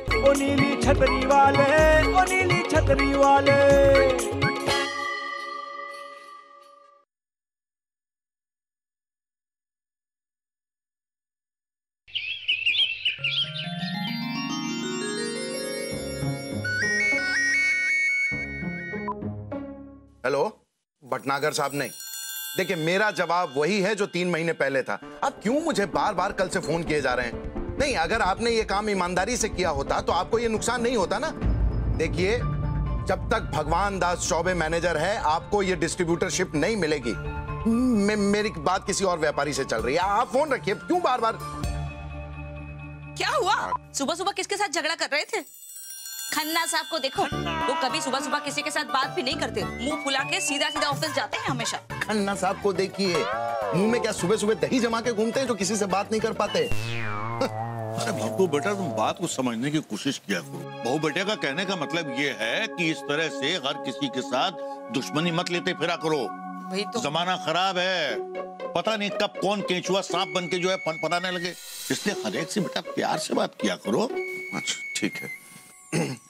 ओ नीली छतरी वाले, ओ नीली छतरी वाले। हेलो, भटनागर साहब नहीं। देखिए, मेरा जवाब वही है जो 3 महीने पहले था। आप क्यों मुझे बार बार कल से फोन किए जा रहे हैं? नहीं, अगर आपने ये काम ईमानदारी से किया होता तो आपको ये नुकसान नहीं होता ना। देखिए, जब तक भगवान दास चौबे मैनेजर है, आपको ये डिस्ट्रीब्यूटरशिप नहीं मिलेगी। मेरी बात किसी और व्यापारी से चल रही है। आप फोन रखिए, क्यों बार बार? क्या हुआ? सुबह सुबह किसके साथ झगड़ा कर रहे थे? खन्ना साहब को देखो, वो कभी सुबह सुबह किसी के साथ बात भी नहीं करते, मुंह फुला के सीधा सीधा ऑफिस जाते हैं हमेशा। खन्ना साहब को देखिए, मुंह में क्या सुबह सुबह दही जमा के घूमते हैं जो किसी से बात नहीं कर पाते। अरे बब्बू बेटा, तुम बात को समझने की कोशिश किया करो। बहू बेटे का कहने का मतलब ये है कि इस तरह से हर किसी के साथ दुश्मनी मत लेते फिरा करो। वही तो। जमाना खराब है, पता नहीं कब कौन केंचुआ सांप बन के जो है फनफनाने लगे। इसलिए हर एक से बेटा प्यार से बात किया करो। अच्छा, ठीक है।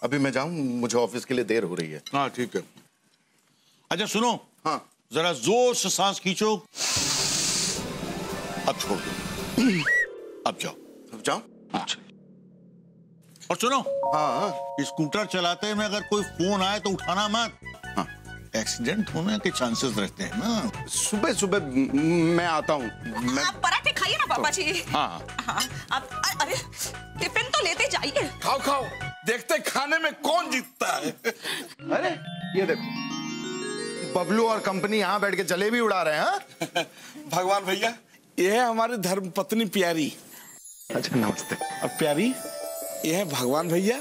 अभी मैं जाऊं, मुझे ऑफिस के लिए देर हो रही है। हाँ ठीक है। अच्छा सुनो, हाँ, जरा जोर से सांस खींचो। अब छोड़ दो, अब जाओ। अब जाओ। अच्छा। और सुनो, हाँ, स्कूटर चलाते में अगर कोई फोन आए तो उठाना मत। हाँ, एक्सीडेंट होने के चांसेस रहते हैं ना। सुबह सुबह मैं आता हूँ। आप पराठे खाइए ना पापा जी। हाँ हाँ, आप अरे टिफिन तो लेते जाइए। खाओ खाओ, देखते खाने में कौन जीतता है। अरे ये देखो, बबलू और कंपनी यहाँ बैठ के जलेबी उड़ा रहे हैं। भगवान भैया, ये है हमारी धर्म पत्नी प्यारी। अच्छा, नमस्ते। और प्यारी, ये है भगवान भैया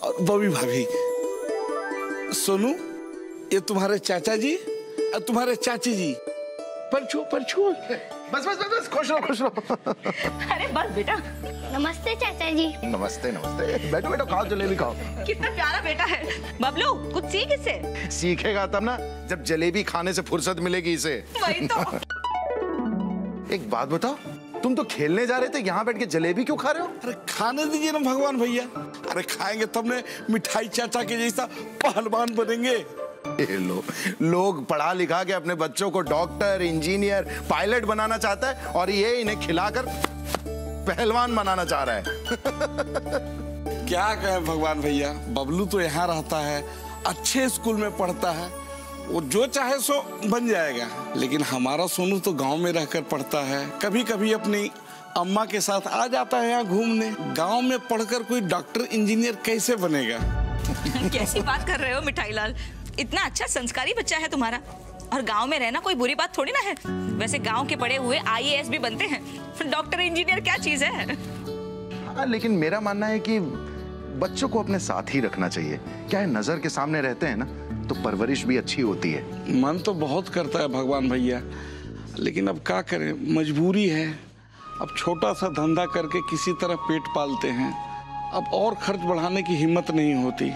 और बबी भाभी। सोनू, ये तुम्हारे चाचा जी और तुम्हारे चाची जी। परछू परछू। बस बस बस बस, खुश रहो खुश रहो। अरे बस बेटा। नमस्ते चाचा जी। नमस्ते नमस्ते। बैठो बैठो, खाओ जलेबी खाओ। कितना प्यारा बेटा है बबलू, कुछ सीख इससे। सीखेगा तब ना, जब जलेबी खाने से फुर्सत मिलेगी इसे। वही तो। एक बात बताओ, तुम तो खेलने जा रहे थे, यहाँ बैठ के जलेबी क्यों खा रहे हो? अरे खाने दीजिए ना भगवान भैया। अरे खाएंगे तब ने मिठाई चाचा के जैसा पहलवान बनेंगे। लोग पढ़ा लिखा के अपने बच्चों को डॉक्टर, इंजीनियर, पायलट बनाना चाहता है और ये इन्हें खिलाकर पहलवान बनाना चाह रहा है। क्या कहे भगवान भैया, बबलू तो यहाँ रहता है, अच्छे स्कूल में पढ़ता है, वो जो चाहे सो बन जाएगा। लेकिन हमारा सोनू तो गांव में रहकर पढ़ता है, कभी कभी अपनी अम्मा के साथ आ जाता है यहाँ घूमने। गांव में पढ़कर कोई डॉक्टर इंजीनियर कैसे बनेगा? कैसी बात कर रहे हो मिठाई लाल, इतना अच्छा संस्कारी बच्चा है तुम्हारा। और गांव में रहना कोई बुरी बात थोड़ी ना है। वैसे गांव के पढ़े हुए IAS भी बनते हैं, डॉक्टर इंजीनियर क्या चीज है। हाँ, लेकिन मेरा मानना है कि बच्चों को अपने साथ ही रखना चाहिए। क्या है, नजर के सामने रहते हैं ना तो परवरिश भी अच्छी होती है। मन तो बहुत करता है भगवान भैया, लेकिन अब क्या करें, मजबूरी है। अब छोटा सा धंधा करके किसी तरह पेट पालते हैं। अब और खर्च बढ़ाने की हिम्मत नहीं होती,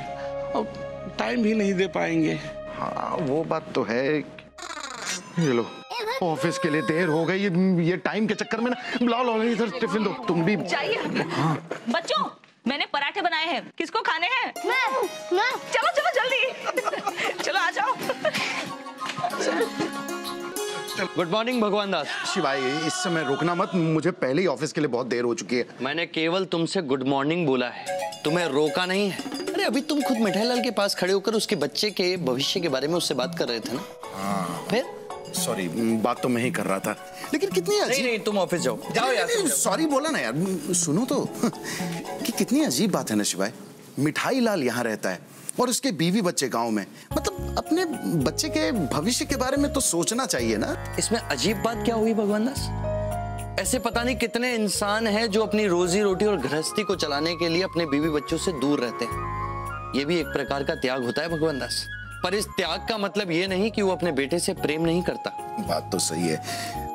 अब टाइम भी नहीं दे पाएंगे। हाँ, वो बात तो है। ये लो, ऑफिस के लिए देर हो गई। ये टाइम के चक्कर में ना, लाओ लाओ इधर टिफिन दो, तुम भी चाहिए। हाँ। बच्चों, मैंने पराठे बनाए हैं, किसको खाने हैं? मैं। चलो चलो जल्दी। चलो आ जाओ। गुड मॉर्निंग भगवान दास। शिवाय, इस समय रुकना मत, मुझे पहले ही ऑफिस के लिए बहुत देर हो चुकी है। मैंने केवल तुमसे गुड मॉर्निंग बोला है, तुम्हें रोका नहीं है। अरे अभी तुम खुद मिठाई लाल के पास खड़े होकर उसके बच्चे के भविष्य के बारे में उससे बात कर रहे थे ना। हाँ। फिर सॉरी, बात तो मैं ही कर रहा था, लेकिन कितनी अजीब। नहीं, तुम ऑफिस जाओ। जाओ यार। सॉरी बोला ना यार। सुनो तो कि कितनी अजीब बात है ना शिवाय। मिठाई लाल यहाँ रहता है और उसके बीवी बच्चे गांव में। मतलब अपने बच्चे के भविष्य के बारे में तो सोचना चाहिए ना। इसमें अजीब बात क्या हुई भगवान दास? ऐसे पता नहीं कितने इंसान हैं जो अपनी रोजी रोटी और गृहस्थी को चलाने के लिए अपने बीवी बच्चों से दूर रहते हैं। ये भी एक प्रकार का त्याग होता है भगवान दास। पर इस त्याग का मतलब ये नहीं कि वो अपने बेटे से प्रेम नहीं करता। बात तो सही है,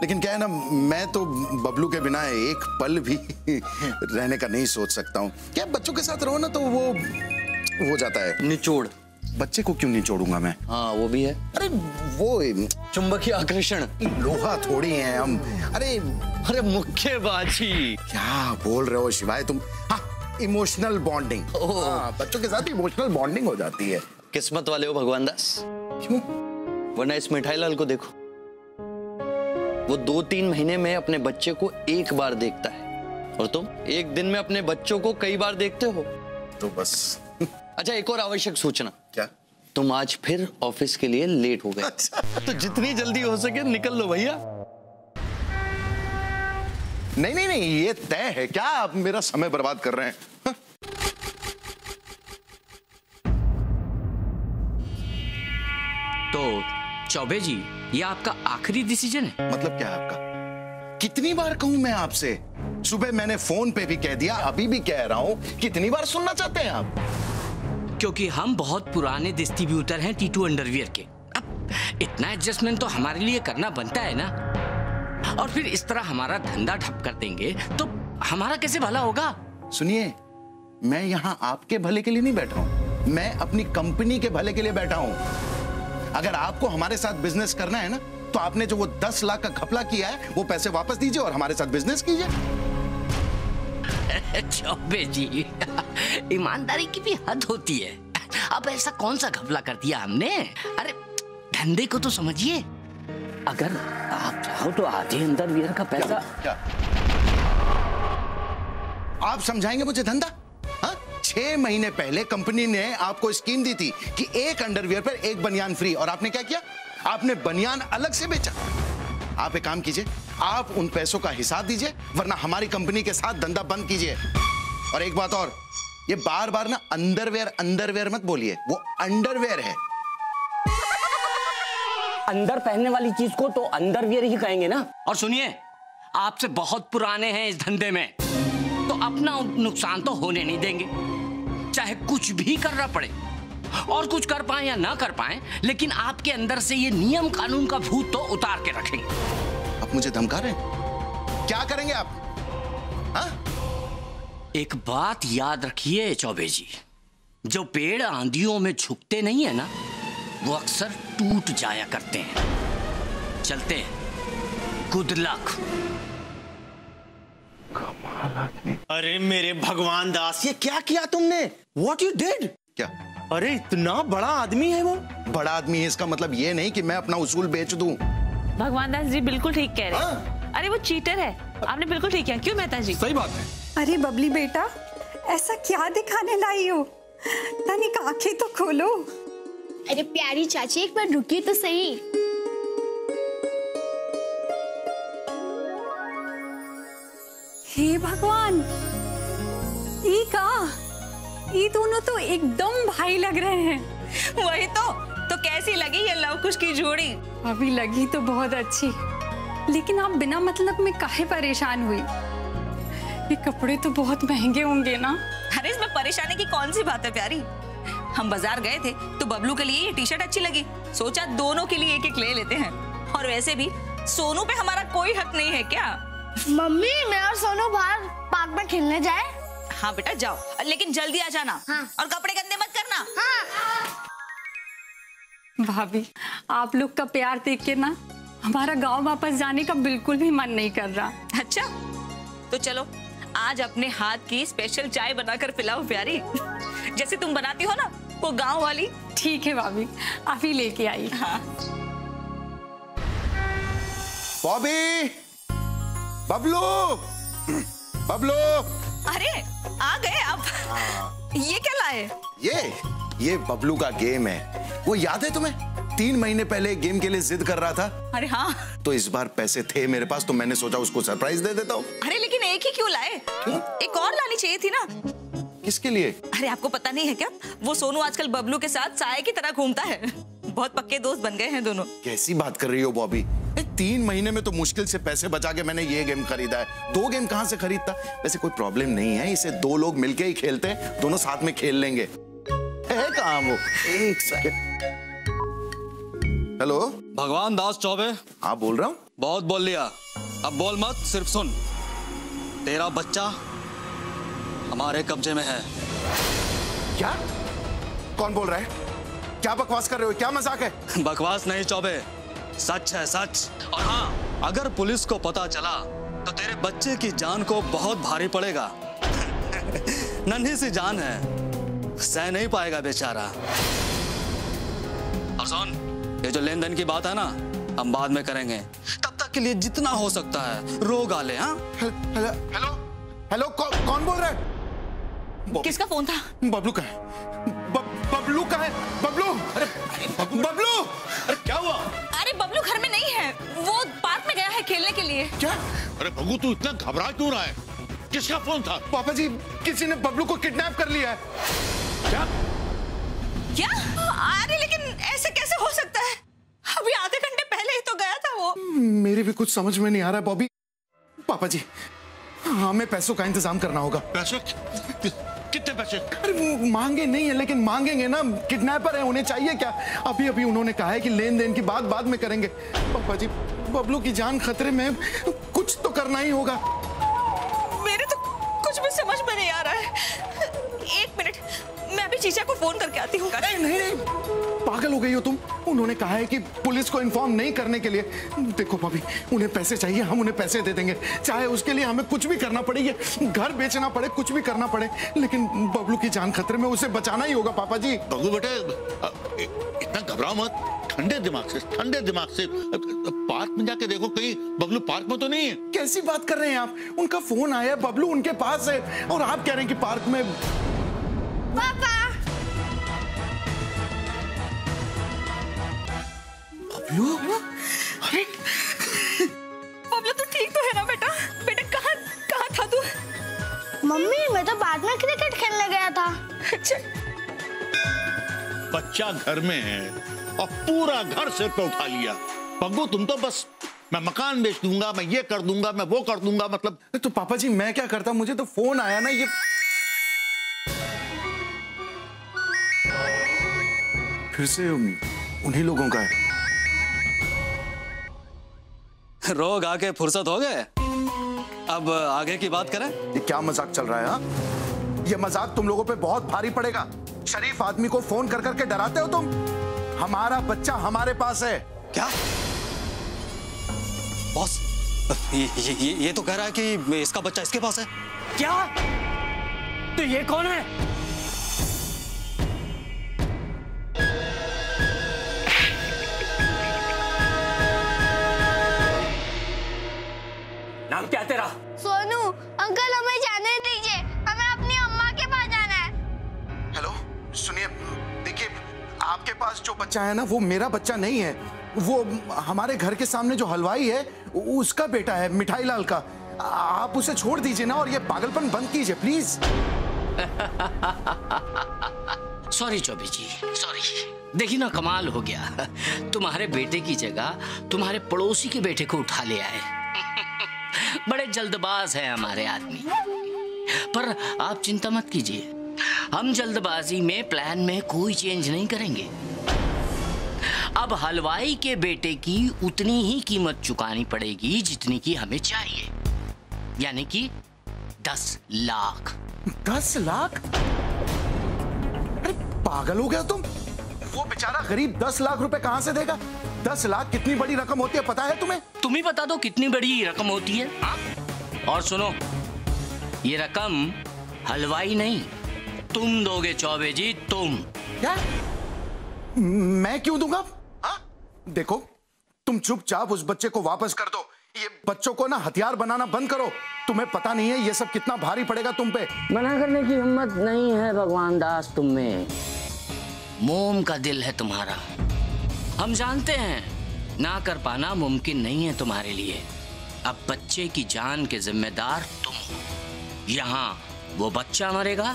लेकिन क्या है ना, मैं तो बबलू के बिना एक पल भी रहने का नहीं सोच सकता हूँ। क्या बच्चों के साथ रहो ना तो वो हो जाता है निचोड़। बच्चे को क्यों निचोड़ूंगा मैं? हाँ वो भी है। अरे वो चुंबकीय आकर्षण, लोहा थोड़ी है हम। अरे मुक्केबाजी। क्या बोल रहे हो शिवाय तुम? हाँ, इमोशनल बॉन्डिंग। बच्चों के साथ इमोशनल बॉन्डिंग हो जाती है। किस्मत वाले हो भगवान दास। क्यों? वरना इस मिठाई लाल को देखो, वो 2-3 महीने में अपने बच्चे को एक बार देखता है और तुम एक दिन में अपने बच्चों को कई बार देखते हो। तो बस। अच्छा, एक और आवश्यक सूचना। क्या? तुम आज फिर ऑफिस के लिए लेट हो गए। अच्छा। तो जितनी जल्दी हो सके निकल लो भैया। नहीं, ये तय है। क्या आप मेरा समय बर्बाद कर रहे हैं? तो चौबे जी, ये आपका आखिरी डिसीजन है? मतलब क्या है आपका? कितनी बार कहूं मैं आपसे? सुबह मैंने फोन पे भी कह दिया, अभी भी कह रहा हूं। कितनी बार सुनना चाहते हैं आप? क्योंकि हम बहुत पुराने डिस्ट्रीब्यूटर हैं T2 अंडरवियर के। अब इतना एडजस्टमेंट तो हमारे लिए करना बनता है ना। और फिर इस तरह हमारा धंधा ठप कर देंगे तो हमारा कैसे भला होगा? सुनिए, मैं यहाँ आपके भले के लिए नहीं बैठा हूँ, मैं अपनी कंपनी के भले के लिए बैठा हूँ। अगर आपको हमारे साथ बिजनेस करना है ना, तो आपने जो वो 10 लाख का घपला किया है, वो पैसे वापस दीजिए और हमारे साथ बिजनेस कीजिए। चौबे जी, ईमानदारी की भी हद होती है। अब ऐसा कौन सा घपला कर दिया हमने? अरे धंधे को तो समझिए। अगर आप चाहो तो आधे अंडरवियर का पैसा। क्या? आप समझाएंगे मुझे धंधा? 6 महीने पहले कंपनी ने आपको स्कीम दी थी कि एक अंडरवियर पर एक बनियान फ्री, और आपने क्या किया? आपने बनियान अलग से बेचा। आप एक काम कीजिए, आप उन पैसों का हिसाब दीजिए, वरना हमारी कंपनी के साथ धंधा बंद कीजिए। और एक बात और, ये बार बार ना अंडरवेयर मत बोलिए, वो अंडरवेयर है। अंदर पहनने वाली चीज को तो अंडरवियर ही कहेंगे ना। और सुनिए, आपसे बहुत पुराने हैं इस धंधे में, तो अपना नुकसान तो होने नहीं देंगे, चाहे कुछ भी करना पड़े। और कुछ कर पाए या ना कर पाए, लेकिन आपके अंदर से ये नियम कानून का भूत तो उतार के रखेंगे। आप मुझे धमका रहे हैं? क्या करेंगे आप? हाँ? एक बात याद रखिए चौबे जी, जो पेड़ आंधियों में झुकते नहीं है ना, वो अक्सर टूट जाया करते हैं। चलते हैं, गुड लक। अरे मेरे भगवान दास, ये क्या किया तुमने? What you did? क्या? अरे इतना बड़ा आदमी है वो। बड़ा आदमी है इसका मतलब ये नहीं कि मैं अपना उसूल बेच दूं। भगवान दास जी बिल्कुल ठीक कह रहे हैं। अरे वो चीटर है, आपने बिल्कुल ठीक किया। क्यों मेहता जी? सही बात है। अरे बबली बेटा, ऐसा क्या दिखाने लाई हो? तनिक आंखें तो खोलो। अरे प्यारी चाची, एक बार रुकिए तो सही। हे भगवान, ये दोनों तो एकदम भाई लग रहे हैं। वही तो कैसी लगी ये लवकुश की जोड़ी? अभी लगी तो बहुत अच्छी, लेकिन आप बिना मतलब में काहे परेशान हुई? ये कपड़े तो बहुत महंगे होंगे ना? अरे इसमें परेशानी की कौन सी बात है प्यारी? हम बाजार गए थे तो बबलू के लिए ये टी-शर्ट अच्छी लगी, सोचा दोनों के लिए एक-एक ले लेते हैं। और वैसे भी सोनू पे हमारा कोई हक नहीं है क्या? मम्मी, मैं और सोनू बाहर पार्क में खेलने जाए? हाँ बेटा जाओ, लेकिन जल्दी आ जाना। हाँ। और कपड़े गंदे मत करना। हाँ। भाभी, आप लोग का प्यार देख के ना हमारा गांव वापस जाने का बिल्कुल भी मन नहीं कर रहा। अच्छा, तो चलो आज अपने हाथ की स्पेशल चाय बनाकर पिलाओ प्यारी, जैसे तुम बनाती हो ना वो गांव वाली। ठीक है भाभी, आप ही लेके आई। हाँ। बॉबी, बबलू, बबलू। अरे आ गए आप। ये क्या लाए? ये बबलू का गेम है। वो याद है तुम्हें? 3 महीने पहले गेम के लिए जिद कर रहा था। अरे हाँ। तो इस बार पैसे थे मेरे पास, तो मैंने सोचा उसको सरप्राइज दे देता हूँ। अरे लेकिन एक ही क्यों लाए? क्यों? एक और लानी चाहिए थी ना। किसके लिए? अरे आपको पता नहीं है क्या, वो सोनू आजकल बबलू के साथ साये की तरह घूमता है। बहुत पक्के दोस्त बन गए हैं दोनों। कैसी बात कर रही हो बॉबी? 3 महीने में तो मुश्किल से पैसे बचा के मैंने ये गेम खरीदा है। 2 गेम कहां से खरीदता? वैसे कोई प्रॉब्लम नहीं है, इसे 2 लोग मिलके ही खेलते हैं, दोनों साथ में खेल लेंगे। है कहां वो? एक सेकंड। हेलो भगवान दास चौबे। हाँ बोल रहा हूँ। बहुत बोल लिया, अब बोल मत, सिर्फ सुन। तेरा बच्चा हमारे कब्जे में है। क्या? कौन बोल रहा है? क्या बकवास कर रहे हो? क्या मजाक है? बकवास नहीं चौबे, सच है सच। और हाँ, अगर पुलिस को पता चला तो तेरे बच्चे की जान को बहुत भारी पड़ेगा। नन्ही सी जान है, सह नहीं पाएगा बेचारा। और सुन, ये जो लेन देन की बात है ना, हम बाद में करेंगे। तब तक के लिए जितना हो सकता है रो गाले। हाँ, हेलो हेलो हेलो, कौन बोल रहा है? किसका फोन था? बबलू का है। बबलू का है। बबलू, अरे बबलू, अरे क्या हुआ? अरे बबलू घर में नहीं है, वो पार्क में गया है खेलने के लिए। क्या? अरे भगू, तू इतना घबरा क्यों रहा है? किसका फोन था? पापा जी, किसी ने बबलू को किडनैप कर लिया है। क्या? क्या? अरे लेकिन ऐसे कैसे हो सकता है? अभी आधे घंटे पहले ही तो गया था वो। मेरे भी कुछ समझ में नहीं आ रहा है बॉबी। पापा जी, हमें पैसों का इंतजाम करना होगा। पैसे? कितने पैसे? अरे वो मांगे नहीं है, लेकिन मांगेंगे ना, किडनैपर है, उन्हें चाहिए क्या? अभी अभी उन्होंने कहा है कि लेन देन की बात बाद में करेंगे। पापा जी, बबलू की जान खतरे में, कुछ तो करना ही होगा। मेरे तो कुछ भी समझ में नहीं आ रहा है। एक मिनट, मैं अभी चीचा को फोन करके आती हूँ। नहीं नहीं, पागल हो गई हो तुम? उन्होंने कहा है कि पुलिस को इन्फॉर्म नहीं करने के लिए। देखो भाभी, उन्हें पैसे चाहिए, हम उन्हें पैसे दे देंगे, चाहे उसके लिए हमें कुछ भी करना पड़े, घर बेचना पड़े, कुछ भी करना पड़े, लेकिन बबलू की जान खतरे में, उसे बचाना ही होगा। पापा जी, भगू बेटे, इतना घबराओ मत, ठंडे दिमाग से पार्क में जाके देखो, कहीं बबलू पार्क में तो नहीं है। कैसी बात कर रहे हैं आप? उनका फोन आया, बबलू उनके पास है, और आप कह रहे हैं कि पार्क में। पापा, बबलू, अरे बबलू तू ठीक तो है ना बेटा? बेटा कहाँ था तू? मम्मी, मैं तो बाद में क्रिकेट खेलने गया था। अच्छा, बच्चा घर में है और पूरा घर सिर पे उठा लिया। पग्गू, तुम तो बस मैं मकान बेच दूंगा, मैं ये कर दूंगा, मैं वो कर दूंगा, मतलब। तो पापा जी, मैं क्या करता? मुझे तो फोन आया ना, ये फिर से उन्हीं लोगों का है। रोग आके फुर्सत हो गए, अब आगे की बात करें। ये क्या मजाक चल रहा है? हाँ, ये मजाक तुम लोगों पे बहुत भारी पड़ेगा। शरीफ आदमी को फोन कर करके डराते हो तुम। हमारा बच्चा हमारे पास है। क्या बॉस, ये तो कह रहा है कि इसका बच्चा इसके पास है। क्या? तो ये कौन है? नाम क्या तेरा? सोनू। अंकल, हमें जाने दीजिए, हमें अपनी अम्मा के पास जाना है। हेलो, सुनिए, देखिए, आपके पास जो बच्चा है ना, वो मेरा बच्चा नहीं है। वो हमारे घर के सामने जो हलवाई है, उसका बेटा है, मिठाई लाल का। आप उसे छोड़ दीजिए ना, और ये पागलपन बंद कीजिए please. Sorry Choubey ji, sorry. देखिए ना, कमाल हो गया, तुम्हारे बेटे की जगह तुम्हारे पड़ोसी के बेटे को उठा ले आए। बड़े जल्दबाज हैं हमारे आदमी, पर आप चिंता मत कीजिए, हम जल्दबाजी में प्लान में कोई चेंज नहीं करेंगे। अब हलवाई के बेटे की उतनी ही कीमत चुकानी पड़ेगी जितनी की हमें चाहिए, यानी कि 10 लाख। 10 लाख? अरे पागल हो गया तुम? वो बेचारा गरीब 10 लाख रुपए कहां से देगा? 10 लाख कितनी बड़ी रकम होती है, पता है तुम्हें? तुम ही बता दो कितनी बड़ी रकम होती है। हाँ? और सुनो, ये रकम हलवाई नहीं, तुम दोगे चौबे जी, तुम। क्या? मैं क्यों दूंगा? हाँ? देखो, तुम चुपचाप उस बच्चे को वापस कर दो। ये बच्चों को ना हथियार बनाना बंद करो। तुम्हें पता नहीं है ये सब कितना भारी पड़ेगा तुम पे। मना करने की हिम्मत नहीं है भगवान दास तुम में। मोम का दिल है तुम्हारा, हम जानते हैं ना कर पाना मुमकिन नहीं है तुम्हारे लिए। अब बच्चे की जान के जिम्मेदार तुम हो। यहाँ वो बच्चा मरेगा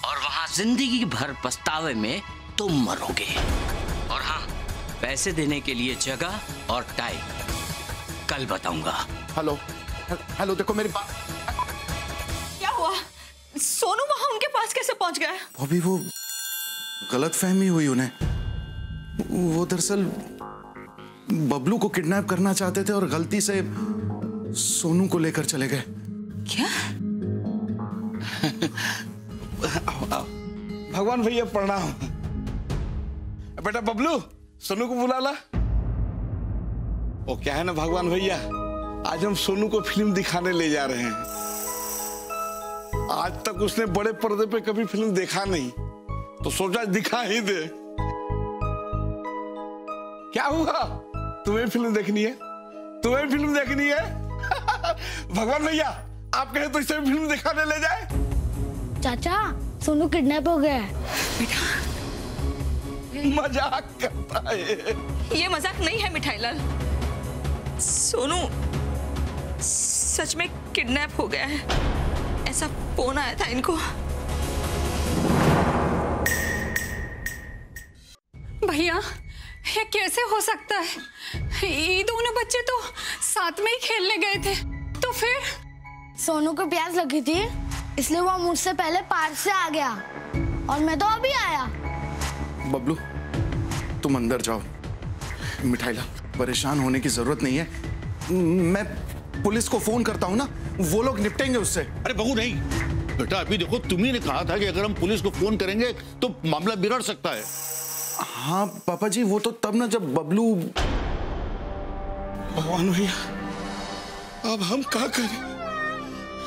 और वहां जिंदगी भर पछतावे में तुम मरोगे। और हाँ, पैसे देने के लिए जगह और टाइम कल बताऊंगा। हेलो हेलो, देखो मेरी बात। क्या हुआ? सोनू वहां उनके पास कैसे पहुंच गया? अभी वो गलतफहमी हुई उन्हें। वो दरअसल बबलू को किडनैप करना चाहते थे और गलती से सोनू को लेकर चले गए। क्या? भगवान भैया प्रणाम। बेटा बबलू, सोनू को बुला ला। वो क्या है ना भगवान भैया, आज हम सोनू को फिल्म दिखाने ले जा रहे हैं। आज तक उसने बड़े पर्दे पे कभी फिल्म देखा नहीं, तो सोचा दिखा ही दे। क्या हुआ, तुम्हें फिल्म देखनी है? तुम्हें फिल्म देखनी है? भगवान भैया, आप कहे तो इसे फिल्म दिखाने ले जाए। चाचा, सोनू किडनैप हो गया है। मजाक करता है। ये मजाक नहीं है मिठाई लाल, सोनू सच में किडनैप हो गया है, ऐसा फोन आया था इनको। भैया, ये कैसे हो सकता है? ये दोनों बच्चे तो साथ में ही खेलने गए थे, तो फिर? सोनू को प्यास लगी थी, इसलिए वो मुझसे पहले पार्क से आ गया और मैं तो अभी आया। बबलू, तुम अंदर जाओ। मिठाई लाल, परेशान होने की जरूरत नहीं है, मैं पुलिस को फोन करता हूँ ना, वो लोग निपटेंगे उससे। अरे बहू नहीं बेटा, अभी देखो तुम्ही ने कहा था कि अगर हम पुलिस को फोन करेंगे तो मामला बिगड़ सकता है। हाँ पापा जी, वो तो तब ना जब बबलू। भगवान भैया, अब हम क्या करें?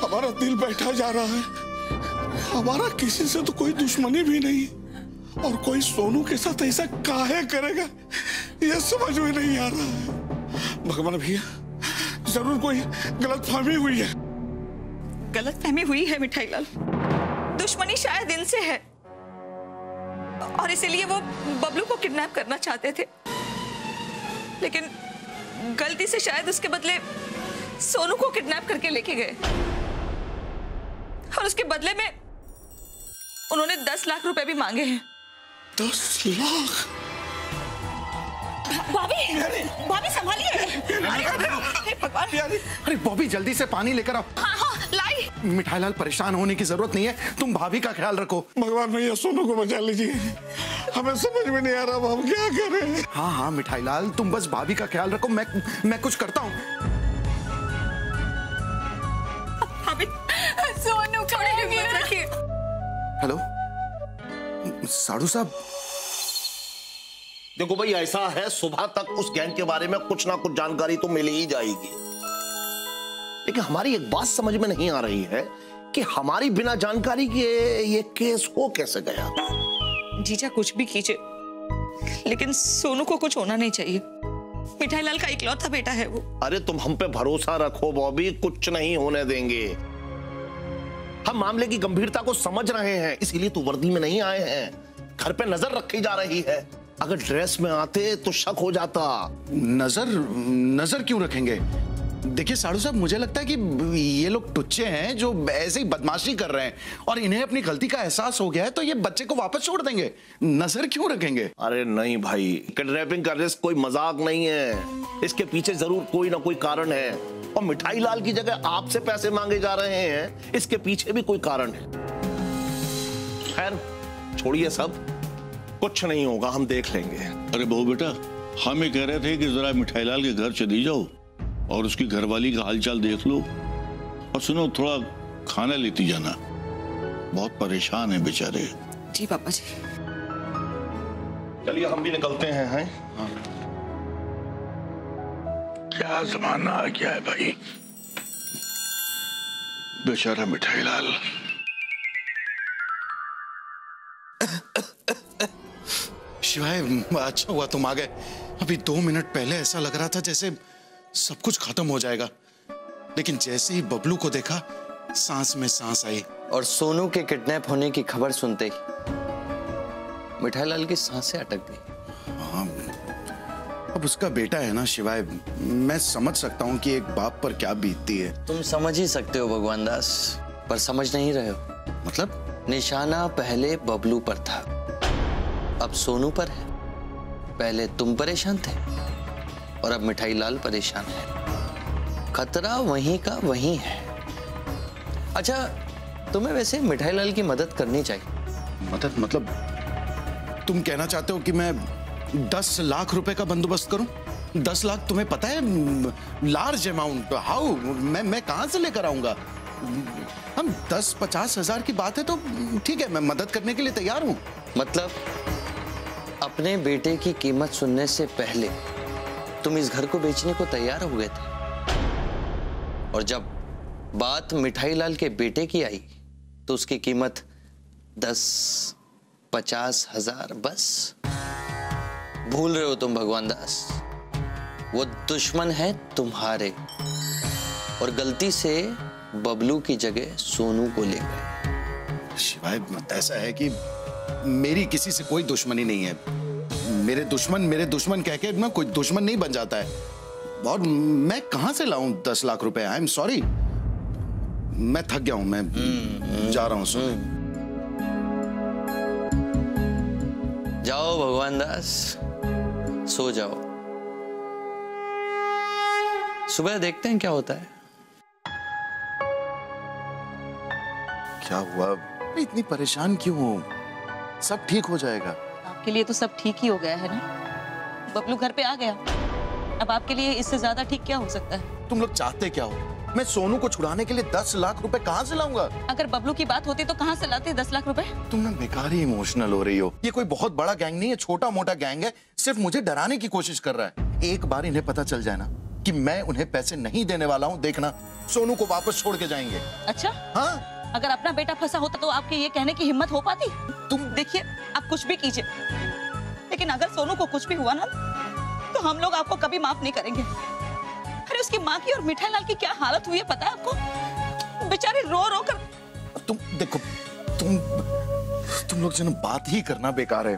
हमारा दिल बैठा जा रहा है। हमारा किसी से तो कोई दुश्मनी भी नहीं, और कोई सोनू के साथ ऐसा काहे करेगा, ये समझ में नहीं आ रहा है। भगवान भैया, जरूर कोई गलतफहमी हुई है। गलतफहमी हुई है मिठाई लाल, दुश्मनी शायद इनसे है और इसीलिए वो बबलू को किडनैप करना चाहते थे, लेकिन गलती से शायद उसके बदले सोनू को किडनैप करके लेके गए और उसके बदले में उन्होंने 10 लाख रुपए भी मांगे हैं। 10 लाख? भाभी, भाभी संभालिए। भगवान। अरे बॉबी, जल्दी से पानी लेकर आओ। हाँ, लाई। मिठाई लाल, परेशान होने की जरूरत नहीं है, तुम भाभी का ख्याल रखो। भगवान भैया, सोनू को बचा लीजिए, हमें समझ में नहीं आ रहा हम क्या करें। हाँ हाँ मिठाई लाल, तुम बस भाभी का ख्याल रखो, मैं कुछ करता हूँ। सोनू को रखिए। हेलो साधु साहब। देखो भाई, ऐसा है, सुबह तक उस गैंग के बारे में कुछ ना कुछ जानकारी तो मिल ही जाएगी, लेकिन हमारी एक बात समझ में नहीं आ रही है कि हमारी बिना जानकारी के ये केस हो कैसे गया। जीजा कुछ भी कीजिए, लेकिन सोनू को कुछ होना नहीं चाहिए। मिठाई लाल का इकलौता बेटा है वो। अरे तुम हम पे भरोसा रखो बॉबी, कुछ नहीं होने देंगे। हम मामले की गंभीरता को समझ रहे हैं, इसीलिए तो वर्दी में नहीं आए हैं, घर पे नजर रखी जा रही है। अगर ड्रेस में आते तो शक हो जाता। नजर क्यों रखेंगे? देखिए साधु साहब, मुझे लगता है कि ये लोग टुच्चे हैं जो ऐसे ही बदमाशी कर रहे हैं और इन्हें अपनी गलती का एहसास हो गया है, तो ये बच्चे को वापस छोड़ देंगे। नजर क्यों रखेंगे? अरे नहीं भाई, किडनैपिंग का रिस्क कोई मजाक नहीं है, इसके पीछे जरूर कोई ना कोई कारण है, और मिठाई लाल की जगह आपसे पैसे मांगे जा रहे हैं, इसके पीछे भी कोई कारण है। खैर छोड़िए सब, कुछ नहीं होगा, हम देख लेंगे। अरे बहू बेटा, हम ये कह रहे थे कि जरा मिठाई लाल के घर चली जाओ और उसकी घरवाली का हालचाल देख लो, और सुनो थोड़ा खाना लेती जाना, बहुत परेशान है बेचारे। जी पापा जी। चलिए हम भी निकलते हैं। हाँ। क्या जमाना आ गया है भाई, बेचारा मिठाई लाल। शिवाय, अच्छा हुआ तुम आ गए। अभी 2 मिनट पहले ऐसा लग रहा था जैसे सब कुछ खत्म हो जाएगा, लेकिन जैसे ही बबलू को देखा, सांस में सांस आई। और सोनू के किडनैप होने की खबर सुनते ही मिठाई लाल की सांसें अटक गई। हाँ, अब उसका बेटा है ना शिवाय, मैं समझ सकता हूँ कि एक बाप पर क्या बीतती है। तुम समझ ही सकते हो भगवान दास, पर समझ नहीं रहे हो। मतलब? निशाना पहले बबलू पर था, अब सोनू पर है। पहले तुम परेशान थे और अब मिठाई लाल परेशान है। खतरा वहीं का वहीं है। अच्छा, तुम्हें वैसे मिठाई लाल की मदद करनी चाहिए। मदद मतलब तुम कहना चाहते हो कि मैं 10 लाख रुपए का बंदोबस्त करूं? 10 लाख तुम्हें पता है लार्ज अमाउंट। हाउ? मैं कहां से लेकर आऊंगा? हम 10-50 हजार की बात है तो ठीक है, मैं मदद करने के लिए तैयार हूं। मतलब अपने बेटे की कीमत सुनने से पहले तुम इस घर को बेचने को तैयार हो गए थे, और जब बात मिठाई लाल के बेटे की आई तो उसकी कीमत 10-50 हज़ार बस। भूल रहे हो तुम भगवान दास, वो दुश्मन है तुम्हारे, और गलती से बबलू की जगह सोनू को ले गए। शिवाय, ऐसा है कि मेरी किसी से कोई दुश्मनी नहीं है। मेरे दुश्मन कह के ना कोई दुश्मन नहीं बन जाता है। और मैं कहां से लाऊं 10 लाख रुपए? आई एम सॉरी, मैं थक गया हूं, मैं जा रहा हूं। जाओ भगवान दास, सो जाओ, सुबह देखते हैं क्या होता है। क्या हुआ? इतनी परेशान क्यों हो? सब ठीक हो जाएगा। आपके लिए तो सब ठीक ही हो गया है ना, बबलू घर पे आ गया। अब आपके लिए इससे ज्यादा ठीक क्या हो सकता है? तुम लोग चाहते क्या हो? मैं सोनू को छुड़ाने के लिए 10 लाख रुपए कहां से लाऊंगा? अगर बबलू की बात होती तो कहां से लाते 10 लाख रुपए? तुम ना बेकार ही इमोशनल हो रही हो। ये कोई बहुत बड़ा गैंग नहीं है, छोटा मोटा गैंग है, सिर्फ मुझे डराने की कोशिश कर रहा है। एक बार इन्हें पता चल जाए ना कि मैं उन्हें पैसे नहीं देने वाला हूँ, देखना सोनू को वापस छोड़ के जाएंगे। अच्छा हाँ, अगर अपना बेटा फंसा होता तो आपके ये कहने की हिम्मत हो पाती? तुम देखिए, आप कुछ भी कीजिए, लेकिन अगर सोनू को कुछ भी हुआ ना तो हम लोग आपको कभी माफ नहीं करेंगे। अरे उसकी माँ की और मिठाई लाल की क्या हालत हुई है पता है आपको? बेचारे रो रो कर। तुम देखो, तुम लोग जो ना बात ही करना बेकार है।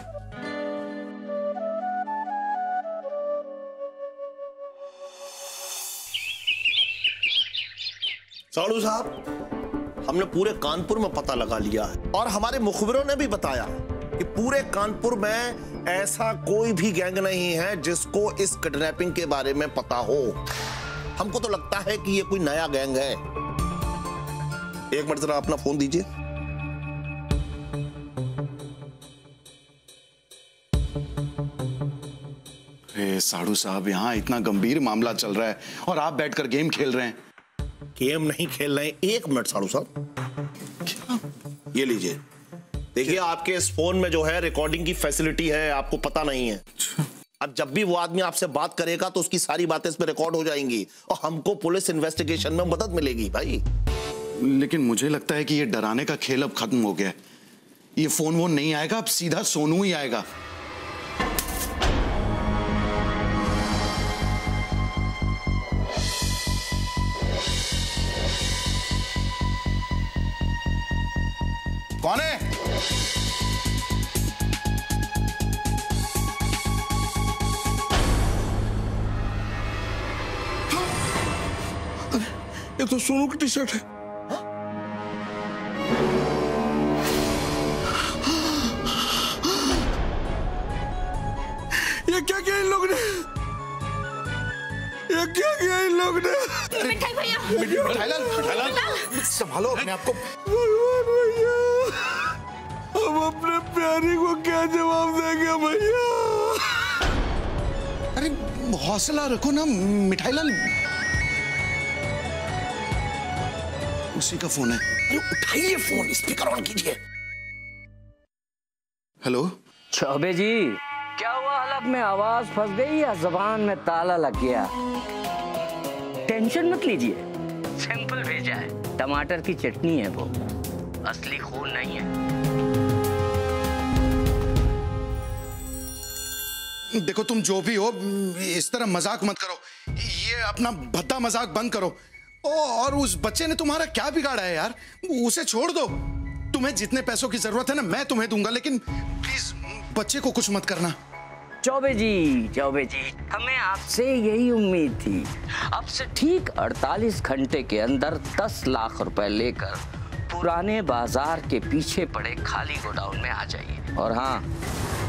साड़ू साहब, हमने पूरे कानपुर में पता लगा लिया है और हमारे मुखबिरों ने भी बताया कि पूरे कानपुर में ऐसा कोई भी गैंग नहीं है जिसको इस किडनैपिंग के बारे में पता हो। हमको तो लगता है कि ये कोई नया गैंग है। एक मिनट जरा अपना फोन दीजिए। साड़ू साहब, यहाँ इतना गंभीर मामला चल रहा है और आप बैठकर गेम खेल रहे हैं। गेम नहीं खेल रहे हैं। एक मिनट साड़ू साहब, ये लीजिए, देखिए आपके इस फोन में जो है रिकॉर्डिंग की फैसिलिटी है, आपको पता नहीं है। अब जब भी वो आदमी आपसे बात करेगा तो उसकी सारी बातें इस पे रिकॉर्ड हो जाएंगी और हमको पुलिस इन्वेस्टिगेशन में मदद मिलेगी भाई। लेकिन मुझे लगता है कि ये डराने का खेल अब खत्म हो गया है। ये फोन वोन नहीं आएगा, अब सीधा सोनू ही आएगा। कौन है? ये तो सोनू की टी शर्ट है। ये क्या किया इन लोग ने? ये क्या किया इन लोग ने? मिठाई भैया, मिठाईलाल, संभालो अपने आप को। भगवान भैया, हम अपने प्यारी को क्या जवाब देंगे भैया? अरे हौसला रखो ना मिठाईलाल। उसी का फोन है। अरे उठाइए फोन, स्पीकर ऑन कीजिए। हेलो चौबे जी, क्या हुआ? हलक में आवाज फंस गई या जबान में ताला लग गया? टेंशन मत लीजिए, सिंपल भेजा है। टमाटर की चटनी है वो, असली खून नहीं है। देखो, तुम जो भी हो, इस तरह मजाक मत करो। ये अपना भद्दा मजाक बंद करो। और उस बच्चे ने तुम्हारा क्या बिगाड़ा है यार? उसे छोड़ दो। तुम्हें जितने पैसों की जरूरत है ना, मैं तुम्हें दूंगा, लेकिन प्लीज बच्चे को कुछ मत करना। चौबे जी, हमें आपसे यही उम्मीद थी। अब से ठीक 48 घंटे के अंदर 10 लाख रुपए लेकर पुराने बाजार के पीछे पड़े खाली गोडाउन में आ जाइए। और हाँ,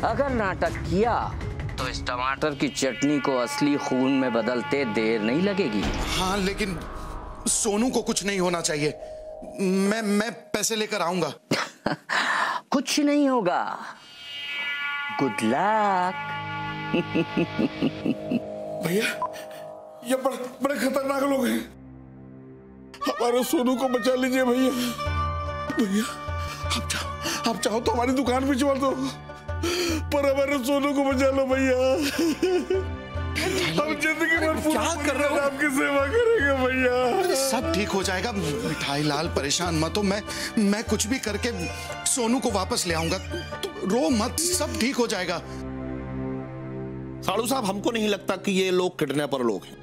अगर नाटक किया तो इस टमाटर की चटनी को असली खून में बदलते देर नहीं लगेगी। हाँ, लेकिन सोनू को कुछ नहीं होना चाहिए। मैं पैसे लेकर आऊंगा। कुछ नहीं होगा। Good luck. भैया, ये बड़े खतरनाक लोग हैं। हमारे सोनू को बचा लीजिए भैया। भैया, आप चाहो तो हमारी दुकान भी छोड़ दो, पर हमारे सोनू को बचा लो भैया। हम जिंदगी भर क्या कर रहे हो, आपकी सेवा करेंगे भैया। सब ठीक हो जाएगा मिठाई लाल, परेशान मत हो। मैं कुछ भी करके सोनू को वापस ले आऊंगा, तो रो मत, सब ठीक हो जाएगा। साड़ू साहब, हमको नहीं लगता कि ये लोग किडनैपर लोग हैं।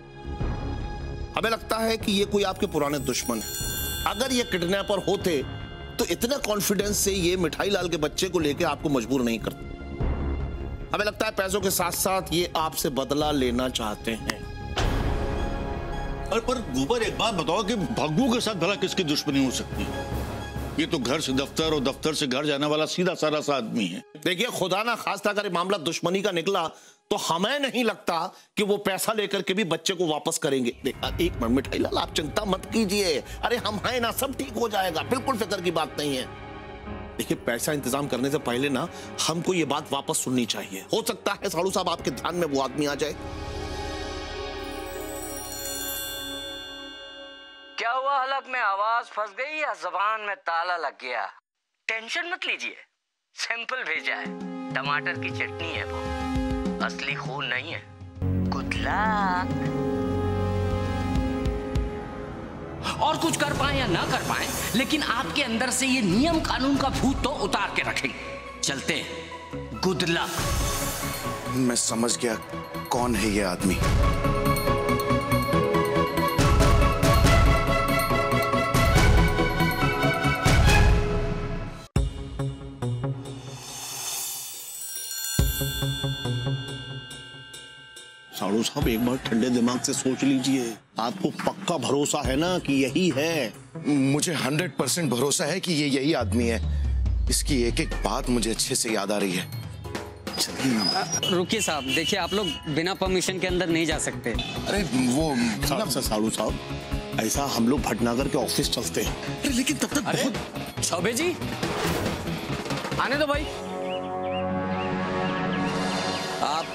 हमें लगता है कि ये कोई आपके पुराने दुश्मन है। अगर ये किडनैपर होते तो इतना कॉन्फिडेंस से ये मिठाई लाल के बच्चे को लेके आपको मजबूर नहीं करते। हमें लगता है पैसों के साथ साथ ये आपसे बदला लेना चाहते हैं। अरे पर गोबर, एक बात बताओ कि भग्गू के साथ भला किसकी दुश्मनी हो सकती है? ये तो घर से दफ्तर और दफ्तर से घर जाने वाला सीधा सारा सा आदमी है। देखिए, खुदा ना खास्ता अगर मामला दुश्मनी का निकला तो हमें नहीं लगता कि वो पैसा लेकर के भी बच्चे को वापस करेंगे। एक मिनट मिठाई लाल, आप चिंता मत कीजिए। अरे हम हैं ना, सब ठीक हो जाएगा, बिल्कुल फिक्र की बात नहीं है। देखिए, पैसा इंतजाम करने से पहले ना हमको ये बात वापस सुननी चाहिए। हो सकता है साड़ू साहब आपके ध्यान में वो आदमी आ जाए। क्या हुआ, हलक में आवाज फंस गई या जबान में ताला लग गया? टेंशन मत लीजिए, सैंपल भेजा है, टमाटर की चटनी है, वो असली खून नहीं है। Good luck. और कुछ कर पाए या ना कर पाए, लेकिन आपके अंदर से ये नियम कानून का भूत तो उतार के रखेंगे। चलते हैं, गुड लक। मैं समझ गया कौन है ये आदमी। साड़ू साहब, एक बार ठंडे दिमाग से सोच लीजिए। आपको पक्का भरोसा है ना कि यही है? मुझे 100% भरोसा है कि ये यही आदमी है। इसकी एक एक बात मुझे अच्छे से याद आ रही है। रुकिए साहब, देखिए आप लोग बिना परमिशन के अंदर नहीं जा सकते। अरे वो साड़ू साहब, ऐसा हम लोग भटनागर के ऑफिस चलते हैं। अरे लेकिन तब तक बहुत चौबे जी, आने दो भाई। आप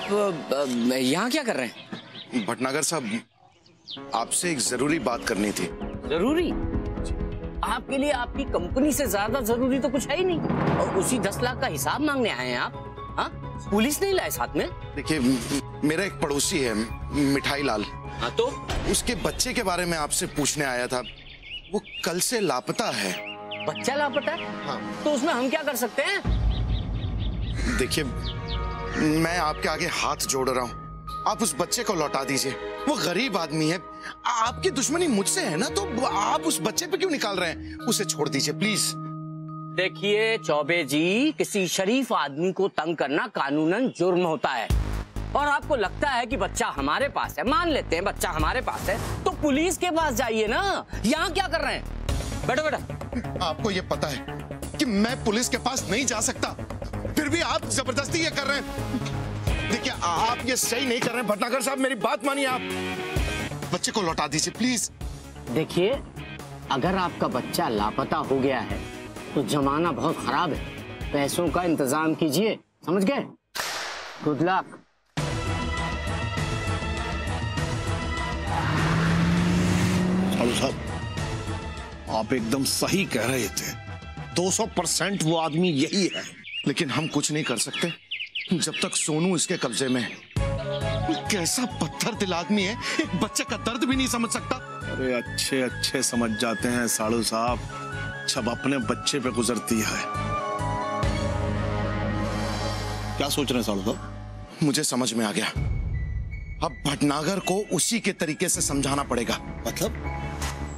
यहाँ क्या कर रहे हैं? भटनागर साहब, आपसे एक जरूरी बात करनी थी। जरूरी? आपके लिए आपकी कंपनी से ज्यादा जरूरी तो कुछ है ही नहीं। और उसी 10 लाख का हिसाब मांगने आए हैं आप? हाँ, पुलिस नहीं लाए साथ में? देखिए, मेरा एक पड़ोसी है मिठाई लाल। हाँ तो? उसके बच्चे के बारे में आपसे पूछने आया था। वो कल से लापता है। बच्चा लापता है? हाँ। तो उसमें हम क्या कर सकते हैं? देखिए, मैं आपके आगे हाथ जोड़ रहा हूँ, आप उस बच्चे को लौटा दीजिए। वो गरीब आदमी है, आपकी दुश्मनी मुझसे है ना, तो आप उस बच्चे पे क्यों निकाल रहे हैं? उसे छोड़ दीजिए प्लीज। देखिए चौबे जी, किसी शरीफ आदमी को तंग करना कानूनन जुर्म होता है। और आपको लगता है कि बच्चा हमारे पास है, मान लेते हैं बच्चा हमारे पास है, तो पुलिस के पास जाइए ना। यहाँ क्या कर रहे हैं? बैठो बेटा। आपको ये पता है कि मैं पुलिस के पास नहीं जा सकता, फिर भी आप जबरदस्ती ये कर रहे हैं। देखिए, आप ये सही नहीं कर रहे हैं। भटनागर साहब, मेरी बात मानिए, आप बच्चे को लौटा दीजिए प्लीज। देखिए, अगर आपका बच्चा लापता हो गया है तो जमाना बहुत खराब है। पैसों का इंतजाम कीजिए, समझ गए? Good luck. साड़ू साहब, आप एकदम सही कह रहे थे। 200% वो आदमी यही है। लेकिन हम कुछ नहीं कर सकते जब तक सोनू इसके कब्जे में है। कैसा पत्थर दिल आदमी है, एक बच्चे का दर्द भी नहीं समझ सकता। अरे अच्छे समझ जाते हैं साड़ू साहब, जब अपने बच्चे पे गुजरती है। क्या सोच रहे हैं साड़ू साहब? मुझे समझ में आ गया। अब भटनागर को उसी के तरीके से समझाना पड़ेगा। मतलब?